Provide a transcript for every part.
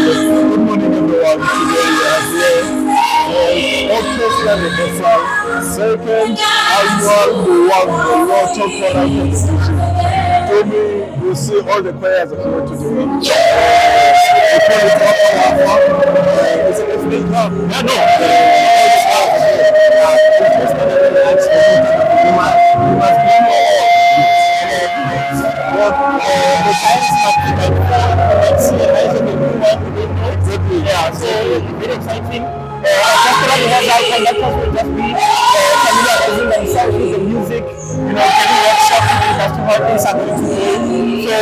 Good morning, everyone. Today we are here orchestra rehearsal, second annual Buang Moloto Choral competition. To me, you see all the choirs are here today. We call it it's an evening club. Yeah, no. You must be what the times must be like let's see a nice of a new one. Exactly. Yeah, so very exciting. Orchestra rehearsal, conductors will just be familiarizing themselves with the music, getting workshops as to how things are going to go. So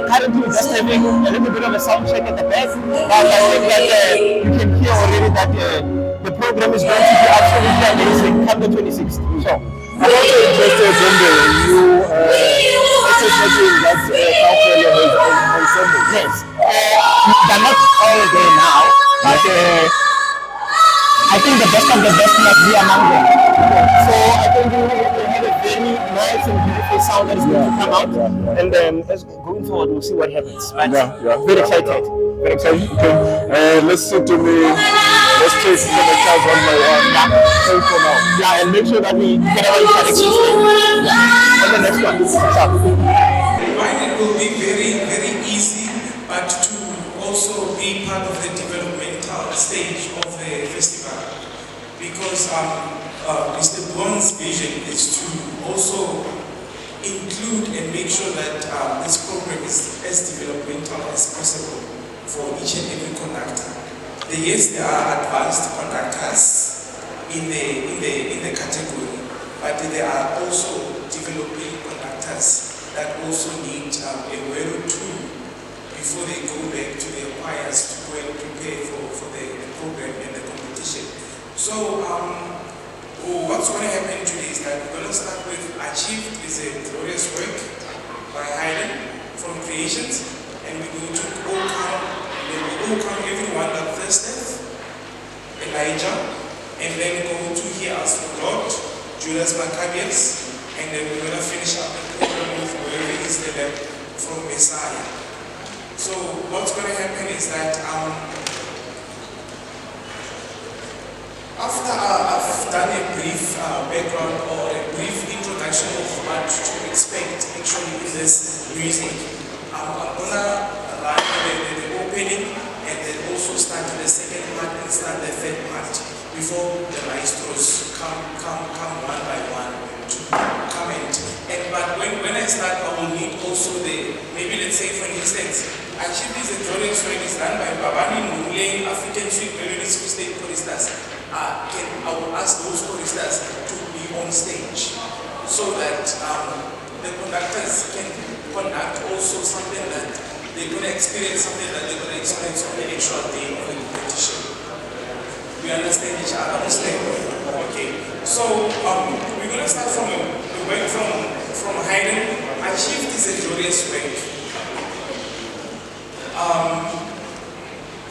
currently we're just having a little bit of a sound check at the back, but I think that you can hear already that the program is going to be absolutely amazing come the 26th. So I'm also interested in the new exercising that South has on Sunday. Yes. They're not all there now, but I think the best of the best must be among them. So I think we have a very nice and beautiful sound that is going to come out. And then as going forward, we'll see what happens. But very excited. Very excited. Okay. Listen to me. Let's take the cars one by one. Thank for now. Yeah, and make sure that we get our interactions. And the next one. It will be very, very easy, but to also be part of the developmental stage of the festival, because Mr. Buang's vision is to also include and make sure that this program is as developmental as possible for each and every conductor. Yes, there are advanced conductors in the category, but there are also developing conductors that also need a word or two before they go back to their choirs to go and prepare for the program and the competition. So what's going to happen today is that we're going to start with Achieved is a Glorious Work by Haydn from Creations, and we go to O Come, and then we O Come Everyone That Thirsteth, Elijah, and then go to Hear Us for God, Judas Maccabeus, and then we're going to finish up the program with Wherever Is the Lamb from Messiah. So what's going to happen is that after I've done a brief background or a brief introduction of what to expect actually in this music, I'm going to run the opening and then also start the second part and start the third part before the maestros come one by one to comment. But when I start, I will need also maybe let's say for instance, Achieved is a Glorious Work is done by Babani Mule, African Sweet Melodies State Choristers. I will ask those choristers to be on stage so that the conductors can conduct also something that they're going to experience, something that they're going to experience on the actual day of the competition. We understand each other, understand? Okay. So we're going to start from the work from Haydn. Achieved is a Glorious Work.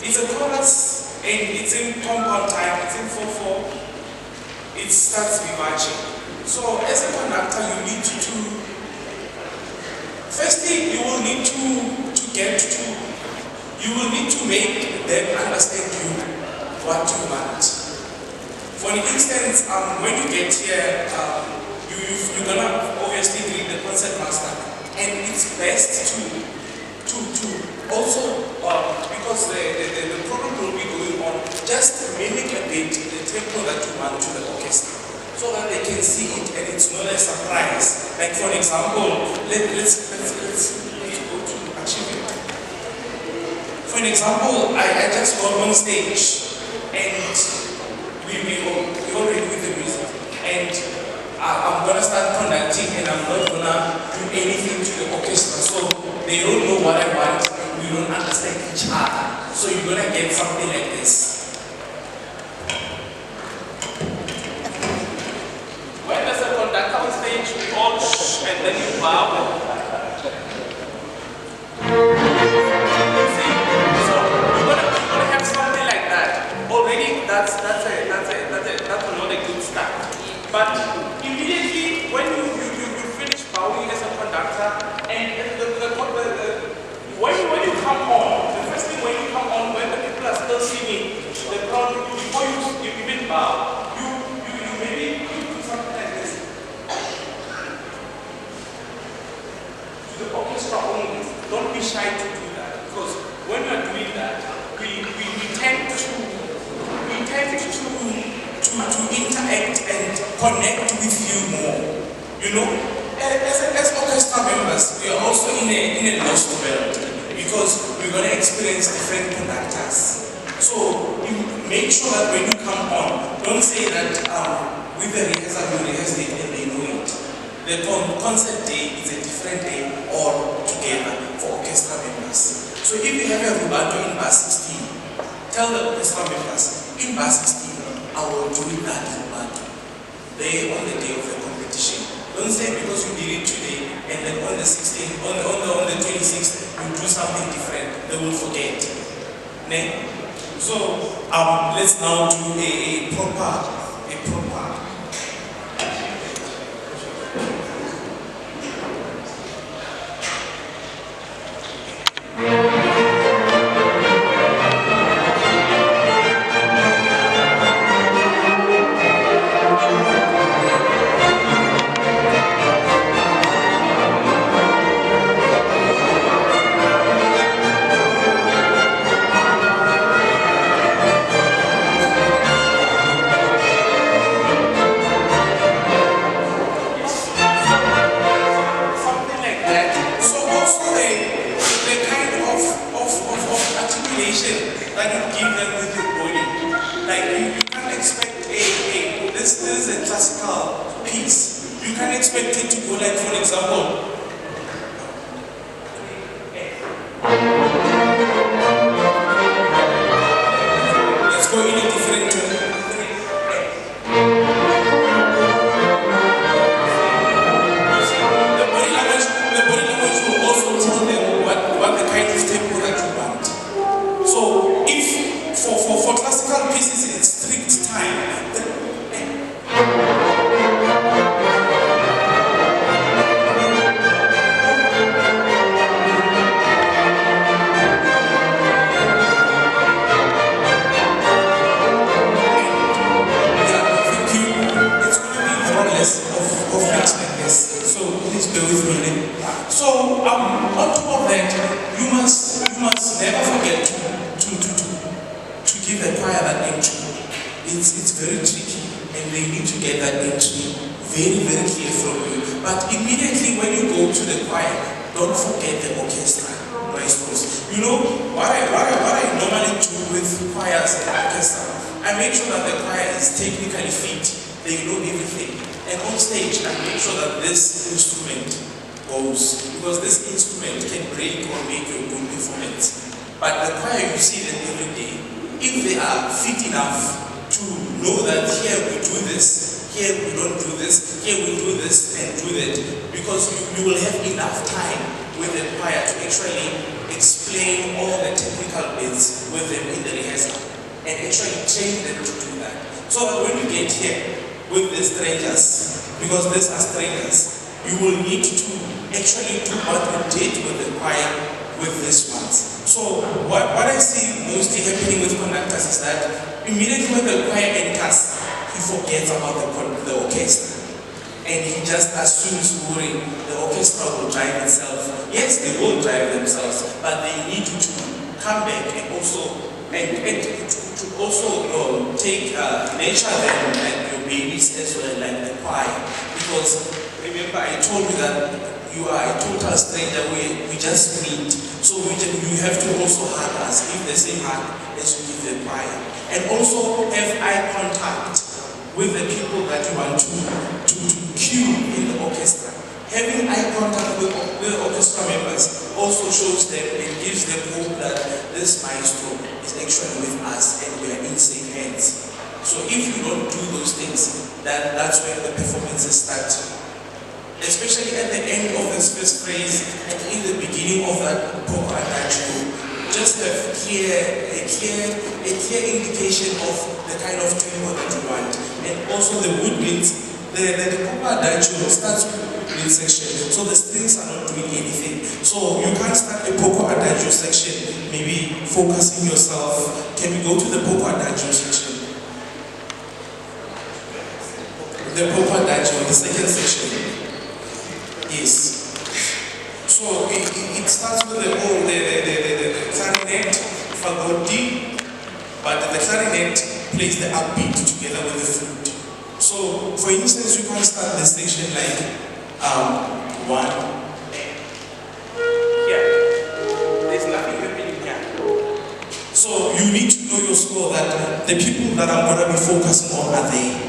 It's a chorus and it's in compound time, it's in 4/4. It starts vivace. So as a conductor, you need to firstly you will need to make them understand you what you want. For instance, when you get here, you're gonna obviously read the concert master, and it's best to also because the program will be going on, just mimic a bit the tempo that you want to the orchestra, so that they can see it and it's not a surprise. Like for example, let's go to Achieve it. For example, I just got on stage and we already with the music, and I'm gonna start conducting and I'm not gonna do anything to the orchestra, so they don't know what I want. We don't understand each other, so you're gonna get something like this. When there's a conductor on stage, we all shh, and then you bow. See? So you're gonna have something like that. Already, that's not a good start. But immediately when you finish bowing as a conductor, and when you come on, the first thing when you come on, when the don't see me, the crowd, before you even bow, you maybe do something like this. To the orchestra only, don't be shy to do that, because when you are doing that, we tend to interact and connect with you more. You know, as orchestra members, we are also in a lost world because we're going to experience different conductors. So you make sure that when you come on, don't say that with the rehearsal you rehearse it and they know it. The concert day is a different day all together for orchestra members. So if you have a rubato in bar 16, tell the orchestra members, in bar 16, I will do that rubato. They on the day of the competition. Don't say because you did it today and then on the 16th, on the 26th, you do something different. They will forget. So let's now do a proper. That you give them with your body. Like you can't expect this is a classical piece. You can't expect it to go like, for example, let's go in a different tone. The body language will also tell them what the kind of tempo that you want. So if for classical pieces it's strict time. It's going to be more or less of things like this. So please bear with me. So on top of that, you must never forget to give the choir that entry. It's very tricky and they need to get that entry very, very clear from you. But immediately when you go to the choir, don't forget the orchestra, maestros. You know, what I normally do with choirs and orchestra, I make sure that the choir is technically fit, they know everything. And on stage, I make sure that this instrument goes, because this instrument can break or make a good performance. But the choir, you see them every day. If they are fit enough to know that here we do this, here we don't do this, here we do this and do that, because you will have enough time with the choir to actually explain all the technical bits with them in the rehearsal and actually train them to do that. So that when you get here with the strangers, because these are strangers, you will need to actually do what you did with the choir with these ones. So what I see mostly happening with conductors is that immediately when the choir enters, he forgets about the orchestra. And he just assumes the orchestra will drive itself. Yes, they will drive themselves, but they need you to come back and also take nature them like your babies as well, like the choir. Because remember, I told you that you are a total stranger. We just meet. So you have to also hug us, give the same hug as you give the choir. And also have eye contact with the people that you want to cue in the orchestra. Having eye contact with the orchestra members also shows them and gives them hope that this maestro is actually with us and we are in safe hands. So if you don't do those things, that's when the performances start. Especially at the end of this first phrase and in the beginning of that poco adagio, just have a clear indication of the kind of tempo that you want. And also the woodwinds, the poco adagio starts with the woodwind section, so the strings are not doing anything. So you can't start a poco adagio section maybe focusing yourself. Can we go to the Poco Adagio section? The Poco Adagio, the second section. Yes. So it starts with the clarinet, fagotti, but the clarinet plays the upbeat together with the flute. So, for instance, you can start the section like 1. Here. There's nothing happening here. So you need to know your score that the people that I'm gonna be focusing on are there.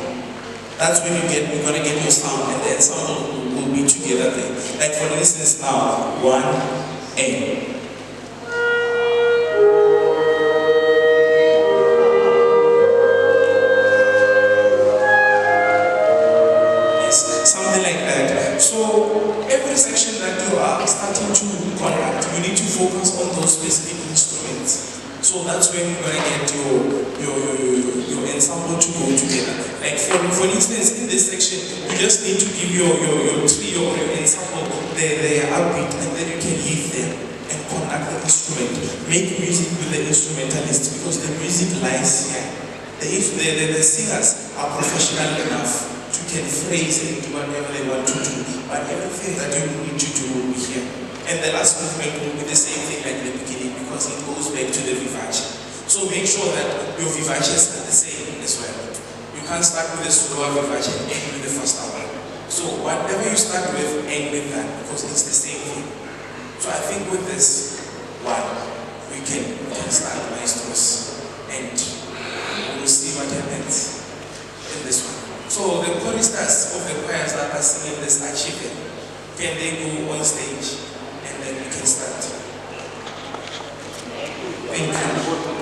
That's when you're gonna get your sound, and the ensemble will be together there. Like for instance now, 1 A. Something like that. So every section that you are starting to conduct, you need to focus on those specific instruments. So that's when you're gonna get your ensemble to go together. Like for instance, in this section, you just need to give your trio or your ensemble their upbeat, and then you can leave them and conduct the instrument. Make music with the instrumentalist, because the music lies here. The singers are professional enough to can phrase and do whatever they want to do, but everything that you need to do will be here. And the last movement will be the same thing like the beginning, because it goes back to the vivace. So make sure that your vivaces are the same as well. You can't start with the slower vivace and end with the faster one. So whatever you start with, end with that, because it's the same thing. So I think with this one, we can start maestros, and we'll see what happens in this one. So the choristers of the choirs that are singing this achievement, can they go on stage, and then we can start. Thank you.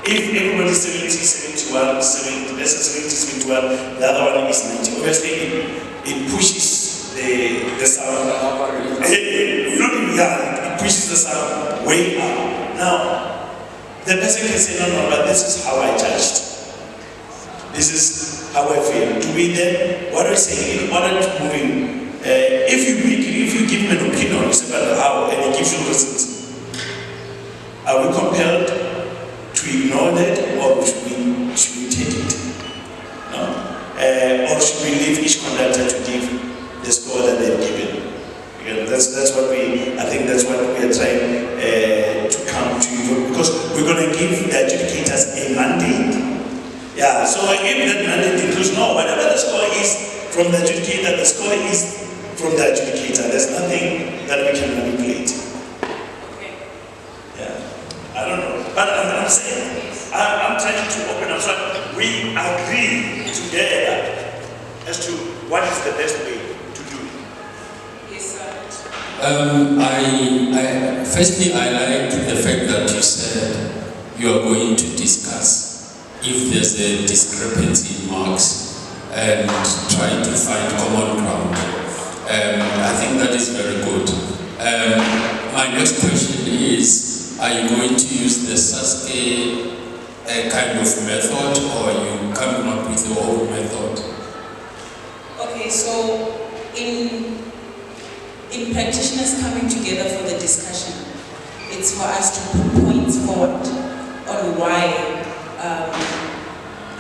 If everybody is 70, 71, 70, let's say 70, 71, the other one is 90. Obviously, it pushes the sound. It pushes the sound way up. Now, the person can say, no, but this is how I judged. This is how I feel. Do we then, what I say, in order to move in, if you give him an opinion about how, and he gives you reasons, are we compelled to ignore that, or should we take it? No? Or should we leave each conductor to give the score that they've given? Because that's what I think that's what we are trying to come to, because we're going to give the adjudicators a mandate. Yeah, so if that mandate includes, no, whatever the score is from the adjudicator, the score is from the adjudicator. There's nothing that we can manipulate. Okay. Yeah, I don't know. But I'm saying, I'm trying to open up so we agree together as to what is the best way to do it. Yes, sir. Firstly, I like the fact that you said you are going to discuss if there's a discrepancy in marks and try to find common ground. I think that is very good. My next question is, are you going to use the SASK kind of method, or are you coming up with your own method? Okay, so in practitioners coming together for the discussion, it's for us to put points forward on why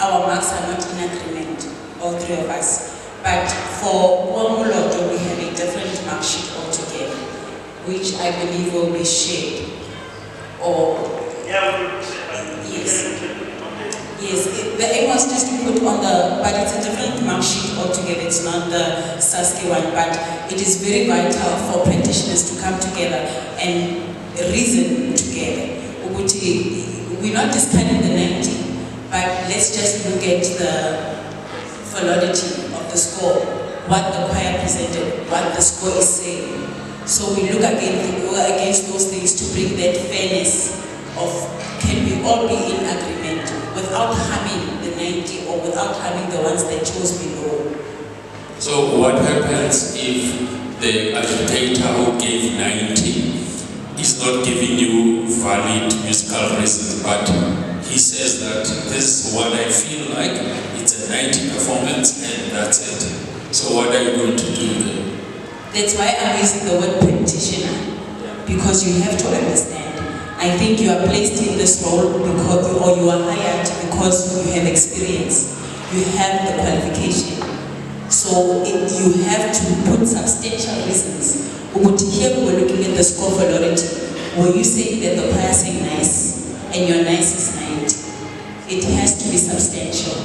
our marks are not in agreement, all three of us. But for Buang Moloto, we have a different mark sheet altogether, which I believe will be shared. Or yes, the aim was just to put on but it's a different mark sheet altogether. It's not the SASK one, but it is very vital for practitioners to come together and reason together. We're not discarding the 90, but let's just look at the validity of the score, what the choir presented, what the score is saying. So we look against those things to bring that fairness of, can we all be in agreement without harming the 90 or without harming the ones that chose below. So what happens if the agitator who gave 90 is not giving you valid musical reasons, but he says that this is what I feel like, it's a 90 performance and that's it. So what are you going to do then? That's why I'm using the word practitioner, because you have to understand. I think you are placed in this role or you are hired because you have experience, you have the qualification. So you have to put substantial reasons. Here we're looking at the score validity. Were you saying that the choir saying nice and your nice is 90? It has to be substantial.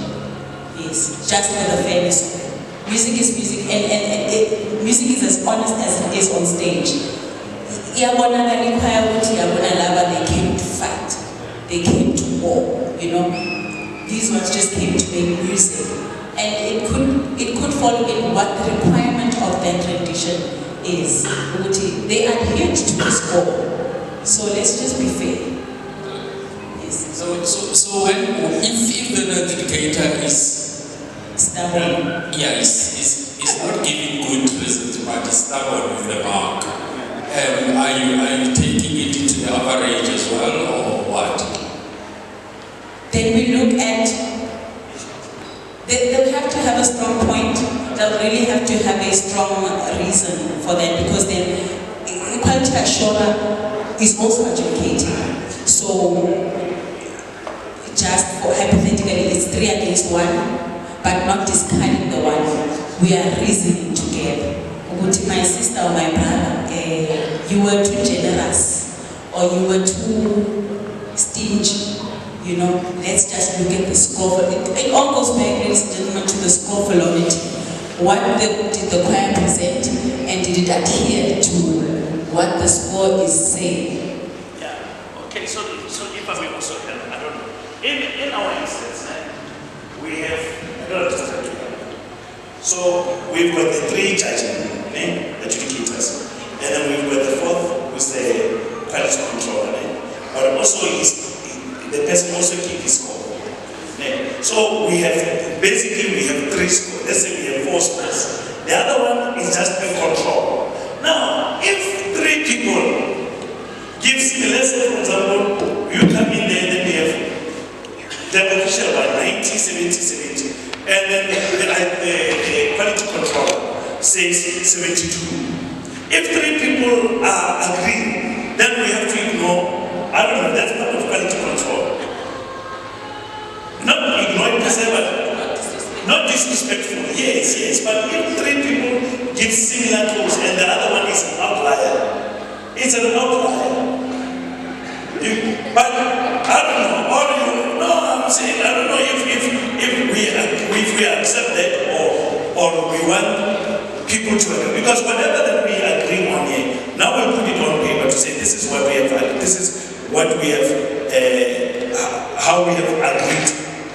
Yes, just for the fairness of it. Music is music, and music is as honest as it is on stage. They came to fight. They came to war, you know. These ones just came to make music. And it could fall in what the requirement of that rendition is. They adhered to the score. So let's just be fair. Yes. So when if the adjudicator is stubborn, is not giving good reasons, but is stubborn with the mark, are you taking it into the average as well, or what? Then we look at, they'll have to have a strong point. They'll really have to have a strong reason for that, because then equality assurer is also adjudicating. So just for hypothetically, it's 3 against 1, but not discarding the one. We are reasoning together. My sister or my brother, you were too generous, or you were too stingy. You know, let's just look at the score. It all goes back, ladies and gentlemen, to the score validity. What did the choir present, and did it adhere to what the score is saying? Yeah. Okay. So if I may also help, I don't know. In our instance, we have, I don't understand. So we've got the 3 judging adjudicators, and then we've got the 4th, who's the quality controller. But also the person also keep his score. Yeah. So we have 3 scores. Let's say we have 4 scores. The other one is just a control. Now, if 3 people give similar, let's say for example, you come in there, then we have the official one, 90, 70, 70, and then the quality control says 72. If 3 people are agreeing, then we have to ignore, I don't know, that's part of quality control. Not ignoring per se, but not disrespectful. Yes, but if 3 people give similar tones and the other one is an outlier, it's an outlier. But I don't know, I'm saying, I don't know if we accept that or we want people to agree. Because whatever that we agree on here, now we'll put it on paper to say this is what we have, how we have agreed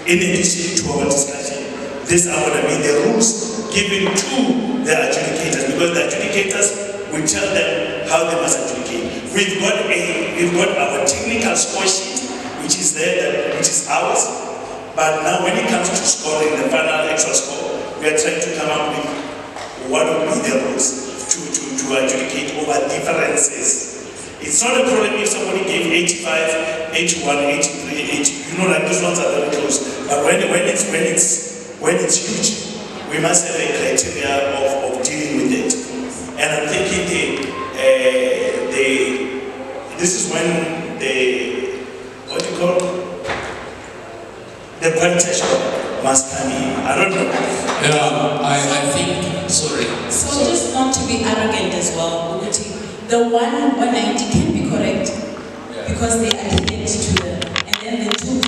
in addition to our discussion. These are going to be the rules given to the adjudicators, because the adjudicators will tell them how they must adjudicate. We've got our technical score sheet, which is there, which is ours. But now when it comes to scoring the final actual score, we are trying to come up with what would be the rules to adjudicate over differences. It's not a problem if somebody gave 85, 81, 83, 80. Like those ones are very close. But when it's huge, we must have a criteria of dealing with it. And I'm thinking this is when the quality assurance must come in. I don't know. Yeah, I think, sorry. So just not to be arrogant as well, the 190 can be correct because they adhere to them, and then the 2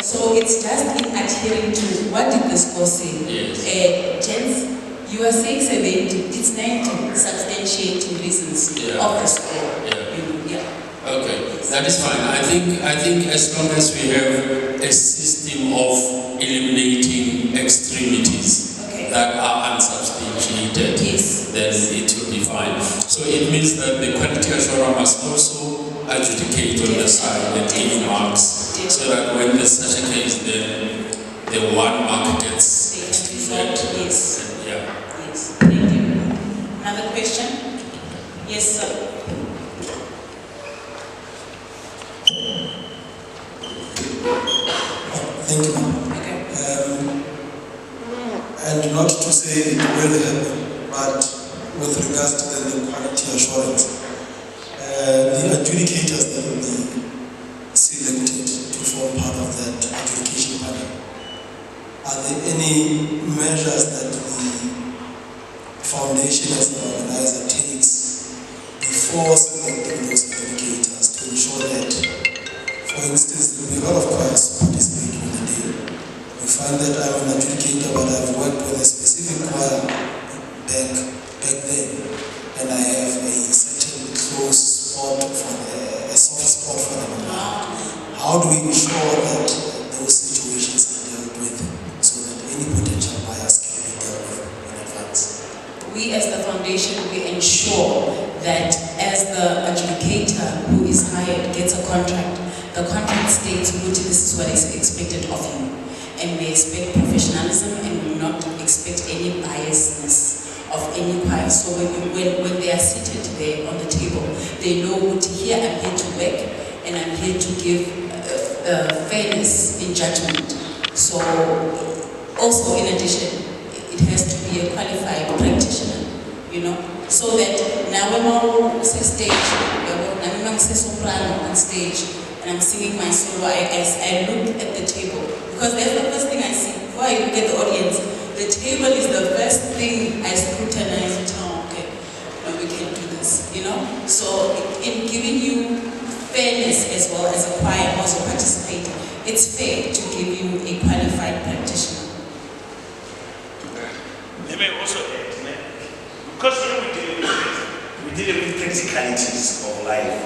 so it's just in adhering to what did the score say. Yes. Gents, you are saying 70, it's 90 substantiating reasons of the score. Okay, that is fine. I think as long as we have a system of eliminating extremities that are unsubstantiated, then it will be fine. So it means that the quality assurer must also adjudicate on the side and give marks, so that when there's such a case, then the 1 mark gets excluded. Yes. Thank you. Another question? Yes, sir. Thank you, ma'am. And not to say it will happen, but with regards to the quality assurance, the adjudicators that will be selected to form part of that adjudication panel, are there any measures that the foundation as an organizer takes before selecting those adjudicators to ensure that, for instance, there will be a lot of choirs participating in the day. You find that I'm an adjudicator, but I've worked with a specific choir back then, and I have a certain close spot a soft spot for them. How do we ensure that those situations are dealt with so that any potential bias can be dealt with in advance? We as the foundation, we ensure that as the adjudicator who is hired gets a contract, the contract states this is what is expected of him. And we expect professionalism and we will not expect any biasness of any choir. So when they are seated there on the table, they know here I'm here to work and I'm here to give fairness in judgment. So also in addition, it has to be a qualified practitioner, so that now when I'm on stage, I'm soprano on stage, and I'm singing my solo, I look at the table, because that's the first thing I see. Before I look at the audience, the table is the first thing I scrutinize. Okay, we can do this, So in giving you fairness as well as a choir also participating, it's fair to give you a qualified practitioner. Let me also add, because here we deal with practicalities of life.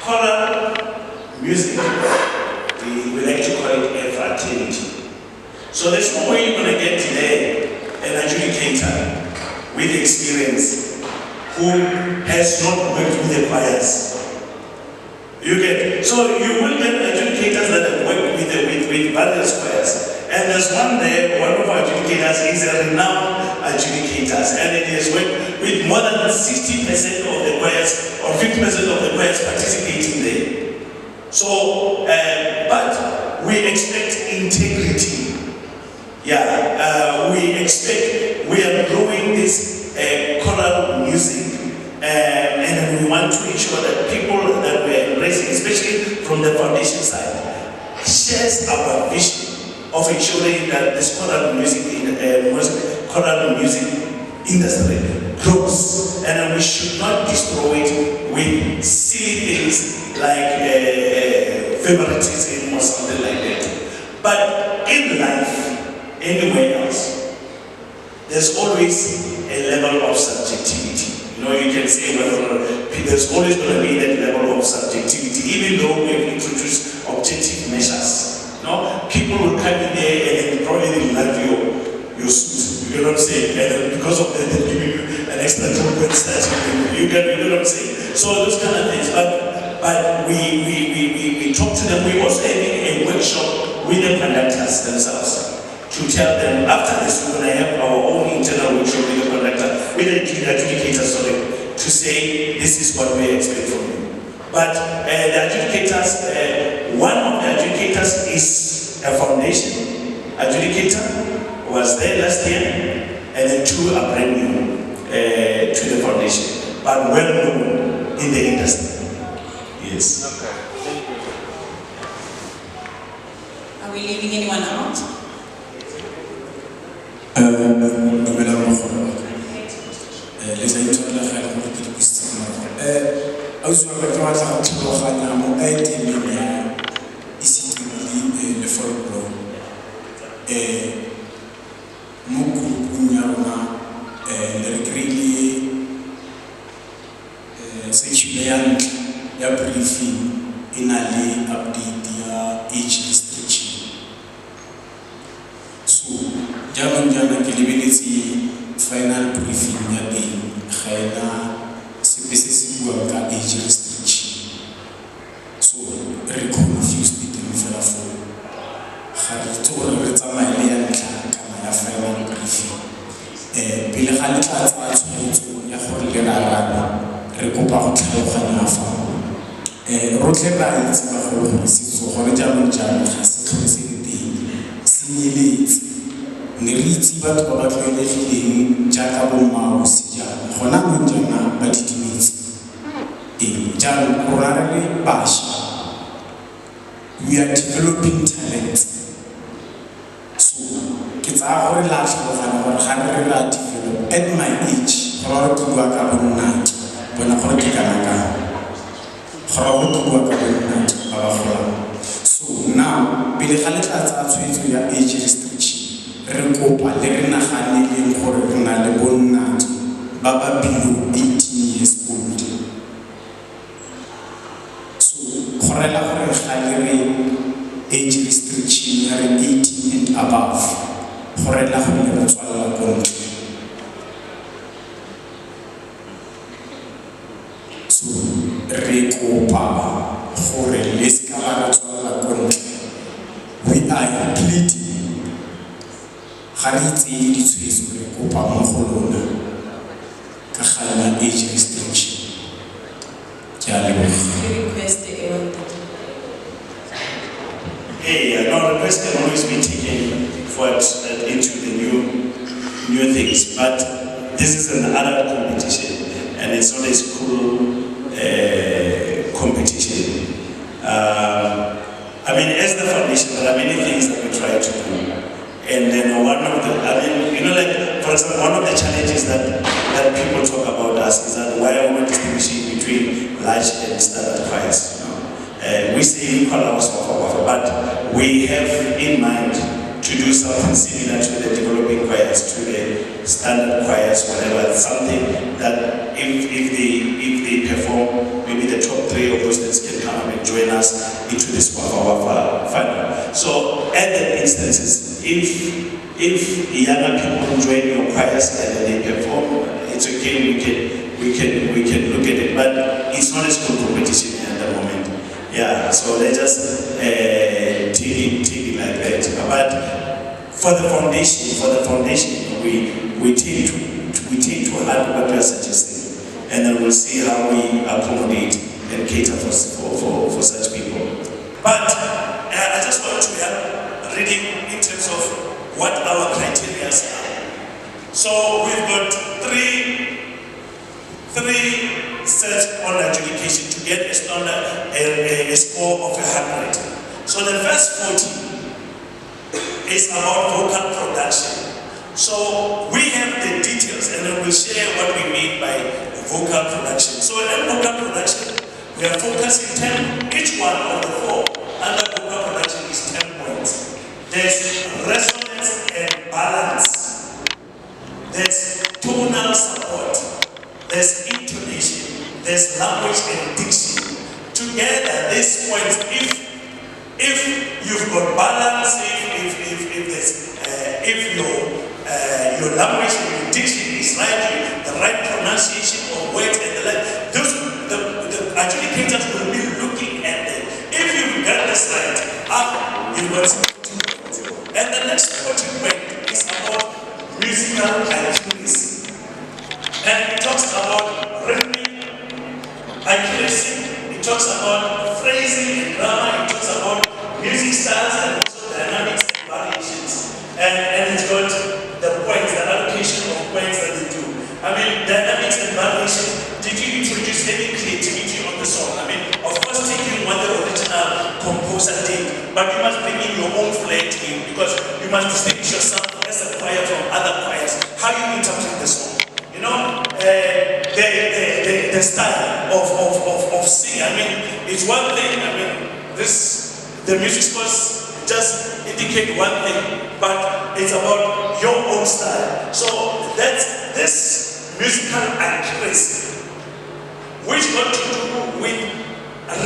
Choral music, we like to call it a fraternity. So there's no way you're going to get today an adjudicator with experience who has not worked with the choirs. You get, so you will get adjudicators that have worked with various choirs. And there's one there, one of our adjudicators is a renowned adjudicators, and it has worked with more than 60% of the choirs or 50% of the choirs participating there. So, but we expect integrity. Yeah, we are growing this choral music, and we want to ensure that people that we are embracing, especially from the foundation side, shares our vision of ensuring that this choral music industry grows, and we should not destroy it with silly things like favoritism or something like that. But in life, anywhere else, there's always a level of subjectivity. You know, you can say, well, there's always going to be that level of subjectivity, even though we've introduced objective measures. No, people will come in there and probably love your suit. You know what I'm saying? And because of that, they'll give you an extra 2 points that you know what I'm saying? So those kind of things. But we talk to them. We also having a workshop with the conductors themselves to tell them after this we're going to have our own internal workshop with the conductor, with the adjudicators, to say this is what we expect from you. But the adjudicators, one of the adjudicators is a foundation adjudicator, was there last year, and then 2 are brand new to the foundation, but well known in the industry. Yes. Okay. Thank you. Are we leaving anyone out? Final briefing ya teng ga ena sepe se se buang ka age restriction, so re confused teng fela fo ga re itse gore re tsamaye le ya ntlha kana ya final briefing. Pele ga le tla tsaya tshwetso ya gore le rarane re kopa go tlhaloganya fa rotlhe ra itse ba gore setso gore jaanong ga se tlhole se le teng se nyeletse. Ne re itse batho ba ba tlwaelegileng jaaka bomao sejana gona mo jana ba didimetse jaanong rona re le bašwa, we are developing talents. So ke tsaya gore la tlhaloganya gore ga re ra develop at my age gore ke bua ka bonnaki bona gore ke kana ka gore ke bua ka bonnaki ba ba golang. So now pele ga le tla tsaya tshwetso ya age restriction, re kopa le re naganeleng gore re na le bonnaki ba ba below 18 years old. So gorela gore ga le re age restriction ya re 18 and above, gorela gore re tswalla kontle. So re kopa gore le ska ba tswalla kontle. We are pleading ga re itse ditshwetso re kopa mo go lona ka gana age restriction. Ke a leboga. Request No, request can always be taken forward into the new things, but this is an adult competition and it's not a school competition. I mean, as the foundation, there are many things that we try to do. And then one of the, like, for example, one of the challenges that people talk about us is that why are we distinguishing between large and standard choirs? We say equal hours of our, but we have in mind to do something similar to the developing choirs, to the standard choirs, whatever, something that if they perform, maybe the top 3 of those students can come and join us into this final. So at the instances, if younger people join your choirs and they perform, it's okay, we can look at it, but it's not a school competition at the moment. Yeah, so let's just take it like that. But for the foundation, we take to heart what you are suggesting, and then we'll see how we accommodate and cater for such people. But I just want to help reading in terms of what our criteria are. So we've got three sets on adjudication to get a score of 100. So the first 40 is about vocal production. So we have the details, and then we'll share what we mean by vocal production. So in vocal production, we are focusing 10, each one of the four under vocal production is 10 points. There's resonance and balance. There's tonal support. There's intonation. There's language and diction. Together, these points, if you've got balance, if your language and your diction is right, the right pronunciation of words and the like, the adjudicators will be looking at them. If you've got this right, you've got 40 points. And the next 40 point is about musical accuracy. And it talks about rhythmic accuracy, it talks about phrasing and grammar, it talks about music styles and also dynamics and variations. And it's got the points, the allocation of points that they do. I mean, dynamics and variations, did you introduce any creativity on the song? I mean, of course, taking what the original composer did, but you must bring in your own flair to it, because you must distinguish yourself as a choir from other choirs. How you interpret the song. You know, the style of singing. I mean, it's one thing. I mean, the music scores just indicate one thing, but it's about your own style. So that's this musical accuracy, which got to do with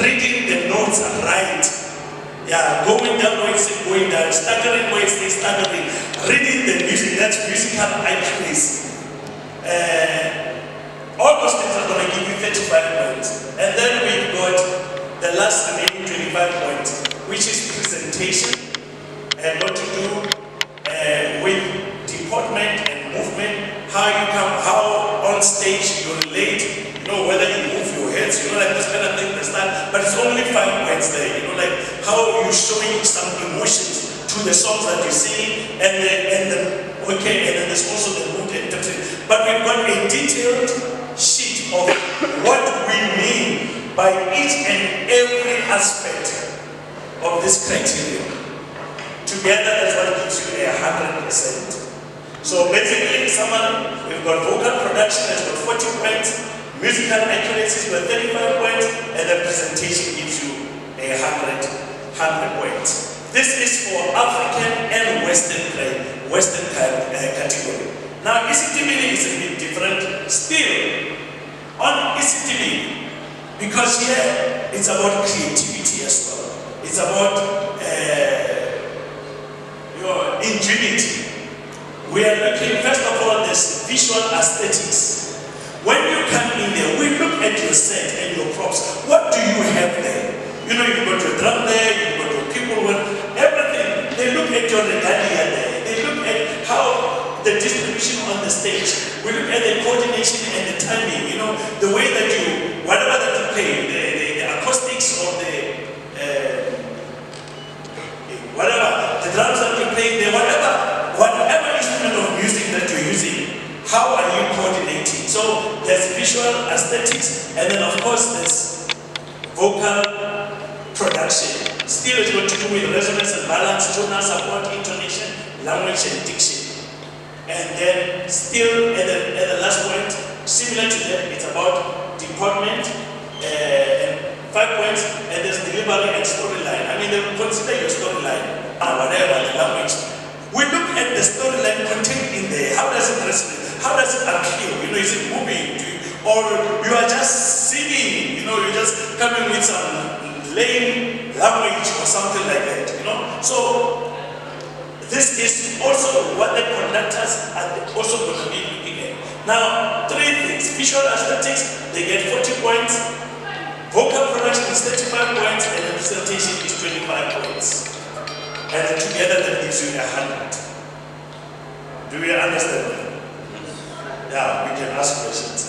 reading the notes right. Yeah, going down where it's going down, staggering where it's staggering, reading the music, that's musical accuracy. All those things are going to give you 35 points. And then we've got the last remaining 25 points, which is presentation, and what to do with deportment and movement, how on stage you relate, you know, whether you move your heads, you know, like this kind of thing, but it's only 5 points there, you know, like how you're showing some emotions to the songs that you sing, and then there's also the mood interpretation. But we've got a detailed sheet of what we mean by each and every aspect of this criteria. Together, that's what gives you 100%. So basically, we've got vocal production that's got 40 points, musical accuracy has got 35 points, and the presentation gives you 100 points. This is for African and Western category. Now, ECTV is a bit different still. On ECTV, because here it's about creativity as well. It's about your ingenuity. We are looking, first of all, this visual aesthetics. When you come in there, we look at your set and your props. What do you have there? You know, you've got your drum there, you've got your keyboard, everything. They look at your regalia there. They look at how the distribution on the stage. We look at the coordination and the timing, you know, the way that whatever that you play, the acoustics of the drums that you play, whatever instrument of music that you're using, how are you coordinating? So there's visual aesthetics, and then of course there's vocal production. Still it's got to do with resonance and balance, tonal support, intonation, language and diction. And then still at the last point, similar to that, it's about deportment, and 5 points, and there's delivery and storyline. I mean, they will consider your storyline, whatever, the language. We look at the storyline contained in there. How does it resonate? How does it appeal? You know, is it moving to you? Or you are just singing, you know, you're just coming with some lame language or something like that, you know? So, this is also what the conductors are also going to be looking at. Now, 3 things. Visual aesthetics, they get 40 points. Vocal production is 35 points. And and together that gives you 100. Do you understand that? Yeah, we can ask questions.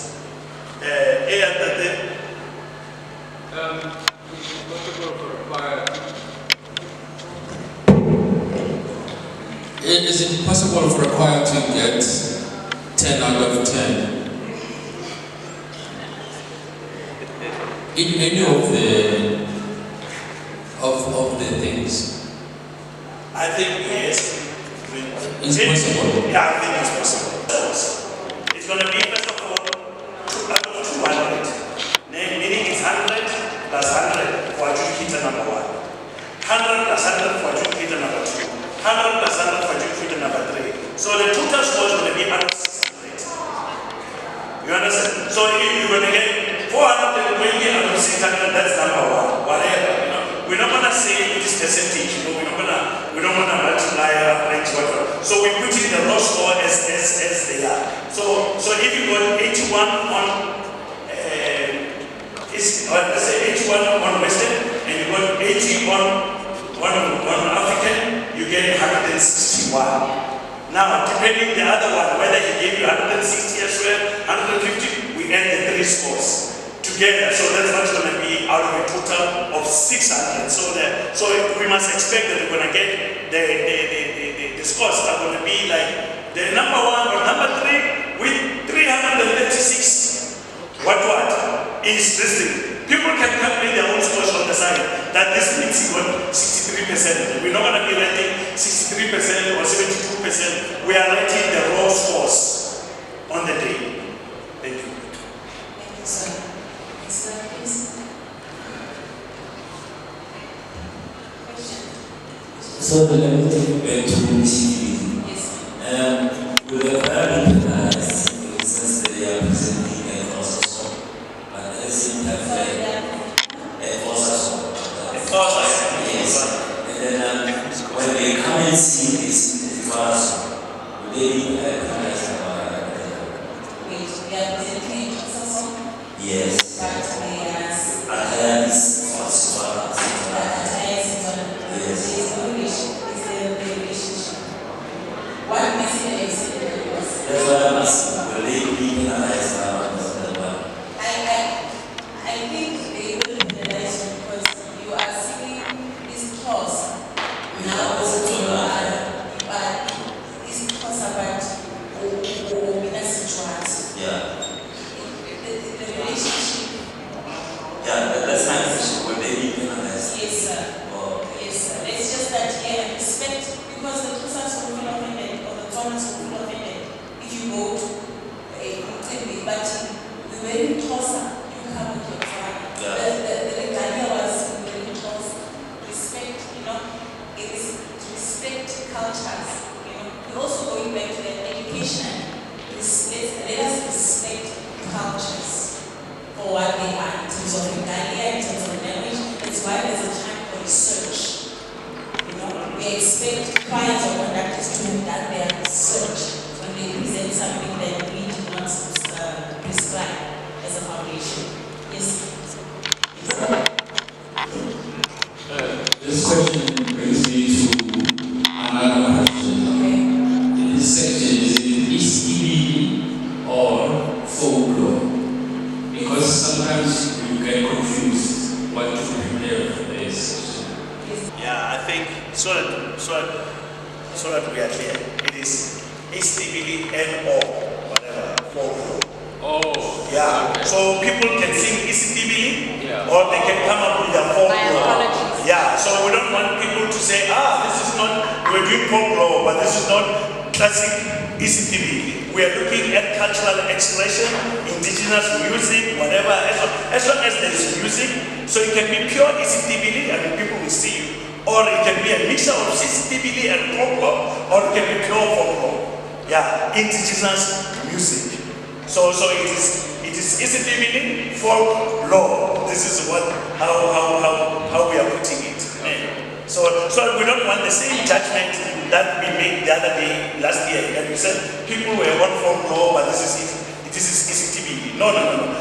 Is it possible for a choir to get 10 out of 10 in any of the things? I think yes. It's possible. Yeah, I think it's possible. It's going to be first of all out of 200. Meaning it's 100 plus 100 for adjudicator number 1. 100 plus 100 for adjudicator number 2. 100 plus 100 for adjudicator number 3. So the total score is going to be out of 600. You understand? So if you're going to get 420 out of 600, that's number 1. Whatever, you know. We're not going to say it is percentage, you know. We don't want to multiply average, whatever. So we put in the raw score as they are. So if you got 81 on let's say 81 on Western, and you got 80 on African, you get 161. Now, depending the other one, whether he gave you 160 as well, 150, we add the 3 scores together. So that's what's going to be out of a total of 600. So we must expect that we're going to get the scores are going to be like the number 1 or number 3 with 336. What is listed. People can calculate their own scores on the side. That this means you got 63%. We're not going to be writing 63% or 72%. We are writing the raw scores on the day. Thank you. Thank you, sir. Next slide, please. Question? So let me take you back to initiative. Yes. With the choir recognize, for instance, that they are presenting a concert song, but at the same time, a concert song. Yes. And then when they come and sing this choir song, will they be recognized by Wait, we are presenting a concert song? Yes. But we are... Attire is for What message are you sending to us? that's what I'm asking. Will they be penalized now? I think they will penalize you because you are singing this clause. Now also you are this clause about situation. Yeah. The relationship. Yeah, that's my question. Will they be penalized? Yes, sir. Oh. Yes, sir. It's just that here respect because the Tusas will feel offended or the Thomas will feel offended if you go to a but we were in Tosa, you come with your father. Yeah. The idea was we were in Tosa. Respect, it is to respect cultures. We're also going back to the education. Let us respect cultures for what they are in terms of Italia, in terms of language. That's why there's a time for research. We expect choirs or conductors to have done their research when they present something that we do not prescribe as a foundation. Yes? This question brings me to another question. Okay. This section is ECB or folklore? Because sometimes you get confused what to prepare for this section. Yeah, I think so that we are clear. It is HTBD and or whatever folklore. Oh. Yeah. Okay. So people can sing ECTB Yeah. or they can come up with their folklore. My apologies. Yeah. So we don't want people to say, this is not, we're doing folklore, but this is not classic ECTB. We are looking at cultural expression, indigenous music, whatever, as long as there is music. So it can be pure ECTB and people will see you. Or it can be a mixture of ECTB and folklore, or it can be pure folklore. Yeah, indigenous music. So it is ECTB, folklore. This is how we are putting it. So we don't want the same judgment that we made the other day, last year, and we said people were on folklore, but this is ECTB. No.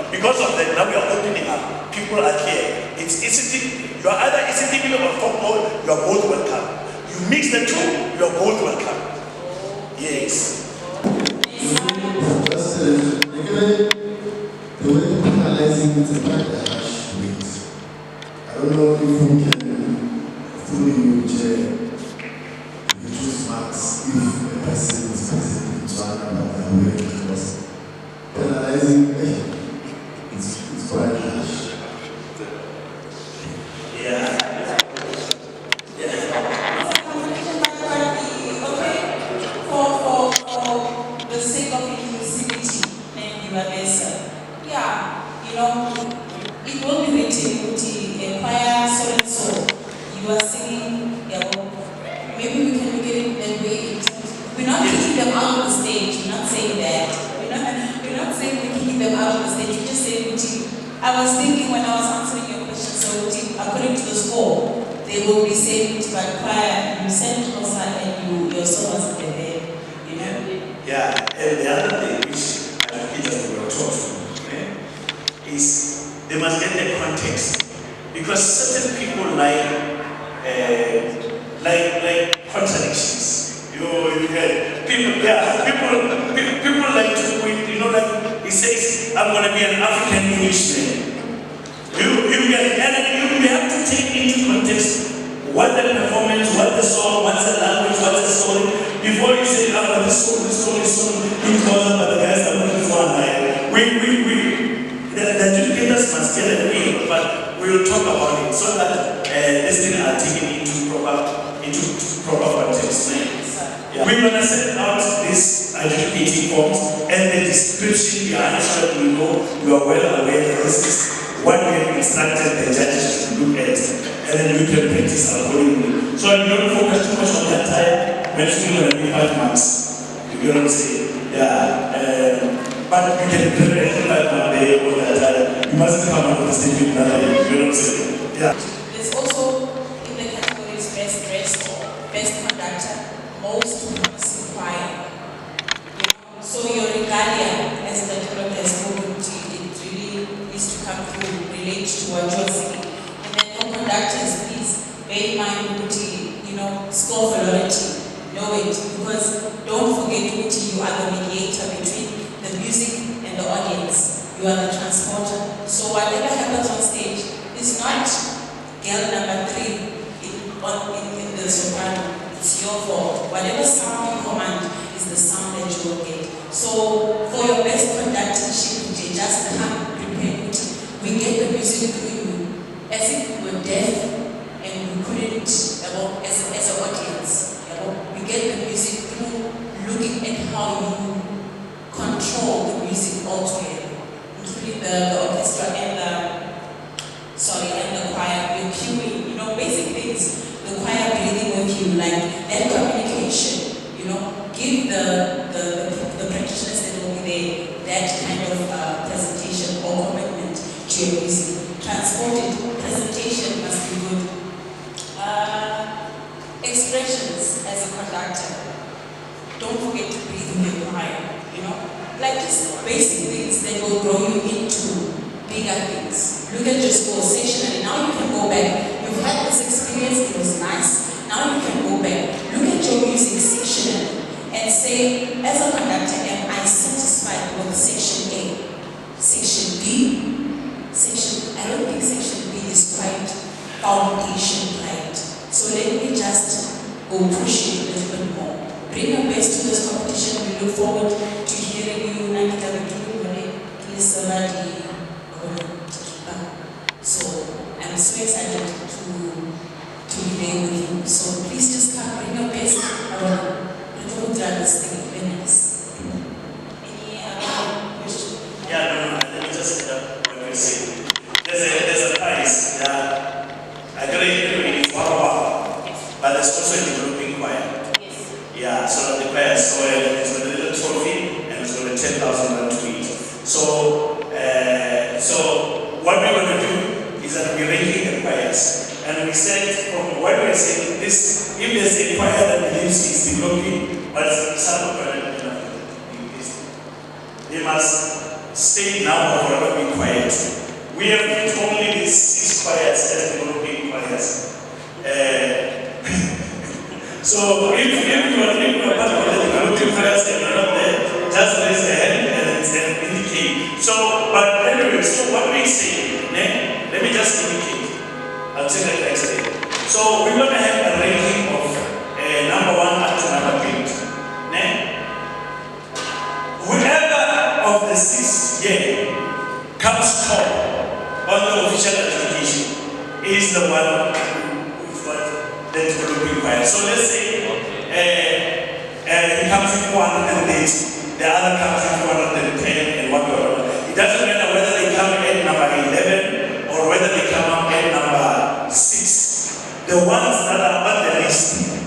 Because of that, now we are opening up. People are here. It's ECTB. You are either ECTB or folklore. You are both welcome. You mix the two, you're both welcome. Yes. Just the way of analyzing it is quite a harsh weight. I don't know if we can fully reduce marks if a person is present to another way, because penalizing it's quite harsh. Yeah. For the sake of inclusivity and it will be written a choir so and so. You are singing, maybe we can look at it that way. We're not kicking them out of the stage. We're not saying that. We're not saying we're kicking them out of the stage. We're just saying, I was thinking when I was answering your question, so according to the score, they will be saying by choir, you sent closer and your song wasn't there, Yeah, and the other thing which I think that we were taught is they must get the context, because certain people like contradictions. You get people like to like he says, I'm gonna be an African Englishman. You have to take into context what the performance, what the song, what's the language, what's the story. Before you say, this song is so important, but the guys are looking for the educators must get a feel, but we will talk about it so that these things are taken into proper context. Yeah. We're going to send out these educating forms and the description behind, so that we know you are well aware that this is what we have instructed the judges to look at, and then we can practice accordingly. So you don't focus too much on that time when it's going to be 5 months. You get what I'm saying? Yeah. But you can prepare 5 months day all that time. You mustn't come up with the statement another day. You know what I'm saying? Yeah. There's also in the categories best dressed or best conductor, most promising choir. So your regalia, as the developer has spoken to, it really needs to come through, relate to what you're singing. And then for conductors, please bear in mind, score validity, know it, because don't forget you are the mediator between the music and the audience. You are the transporter. So whatever happens on stage is not girl number 3 in the soprano. It's your fault. Whatever sound you command is the sound that you will get. So for your best conductorship, just come prepared. We get the music through you as if we were deaf and we couldn't, as an audience. We get the music through looking at how you control the music altogether, including the orchestra and the choir. You're cueing, basic things. The choir breathing with you, like that communication. Give the practitioners that will be there that kind of presentation or commitment to your music. Transported presentation must be good. Expressions as a conductor. Don't forget to breathe in your choir. Like just basic things that will grow you into bigger things. Look at your score sectionally. Now you can go back. You've had this experience, it was nice. Now you can go back. Look at your music sectionally and say, as a conductor, am I satisfied with section A? Section B? I don't think section B is quite foundation right. So let me just go push it a little bit more. Bring your best to this competition. We look forward to hearing you. So I'm so excited to be there with you. So please just come, bring your best. We'll drive this thing very nice. Any other question? Yeah, let me just say that what you say. There's a prize. I got it in wow. But there's also a developing choir. Yes. Yeah, so the choir, so it's got a little trophy and it's got a 10,000 to eat. So what we're going to do is that we're ranking the choirs. And we said, from what we're saying, this, if there's a choir that believes it's developing, but some of they must stay now or forever be quiet. We have picked only these 6 choirs as developing choirs. So if you are part of the developing choirs and you're not there, just raise the hand and indicate. So, but anyway, so what we say, let me just indicate. I'll tell you next day. So we're going to have a ranking of number 1 up to number 8. Whoever of the 6 here comes top on the official adjudication is the one who's got the developing choir. So let's say he comes with 180, the other comes with 110 and whatever. It doesn't matter whether they come at number 11 or whether they come up at number 6. The ones that are on the list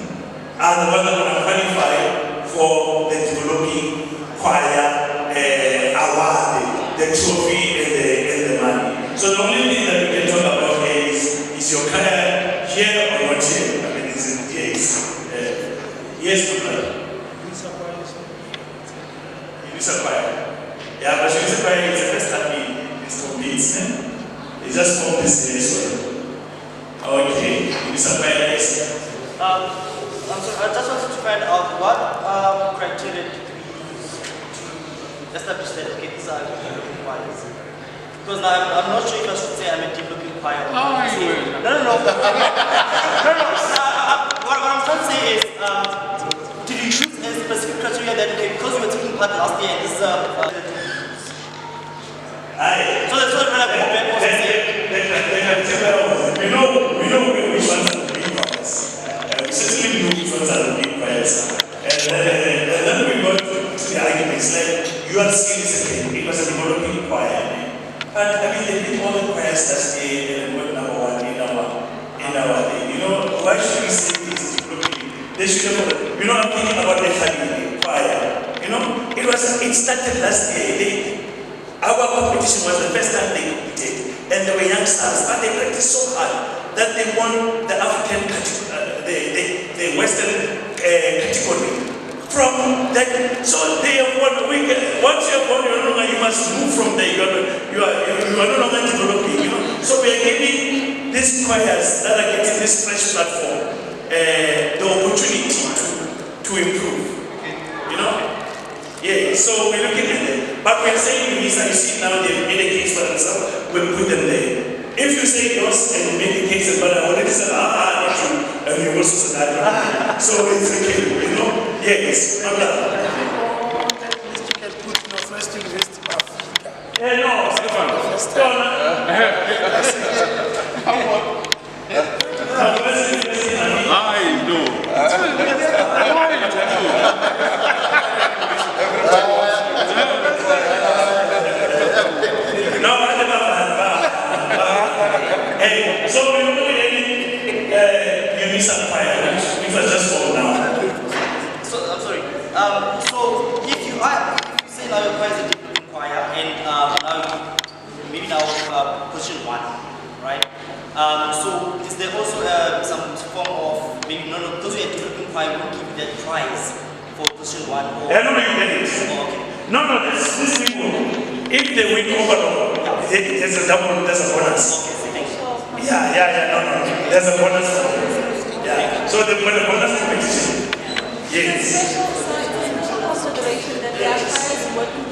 are the ones that are going to qualify for the developing choir award, the trophy and the money. So the only thing that we can talk about here is your choir here or not here? I mean, is it yes? Yes, brother. Unisa choir. Yeah, but Unisa choir is the first time it's complete. It's just for this year. Okay, Unisa choir is. I'm sorry, I just wanted to find out what criteria do we use to establish that, okay, these are developing choirs. Because now I'm not sure if I should say I'm a developing choir. Oh, you will. No. What I'm trying to say is, did you use a specific criteria that, okay, because we were taking part last year, this is Aye. so that's what I'm going to We know which ones are the big choirs. We certainly know which ones are the big choirs. And then we go to the arguments like you are serious again, it was a developing choir. But I mean, they did all the choirs last year and went number 1 in our day. You know, why should we say this developing? They should have, I'm thinking about the family choir. It started last year. Our competition was the first time they competed, and they were youngsters, but they practiced so hard that they won the African category, the Western category. From that, so they have won. Once you have won, you must move from there. You are no longer developing. So we are giving these choirs that are getting this fresh platform the opportunity to improve. Yeah, so we're looking at them. But we're saying, you see now they've made a case for themselves, we'll put them there. If you say yours and you make a case, but I already said, and you also said that. So it's okay, Yes, I'm done. You can put first university of Africa. Yeah, no, Stefan. I know. Hey, so we're not doing any Unisa choir, which was just for now. So, I'm sorry. So, if you say now your choir is a developing choir, and now maybe now position 1, right? So, is there also some form of maybe because we are developing choir, we'll give you that prize for position 1? Or, Yeah, no, you get it. Oh, okay. No, this people, if they win overall, there's a bonus. Okay, thank you. Yeah, no. There's a bonus. Yeah. So the bonus competition. Yes. Special consideration that the archive is working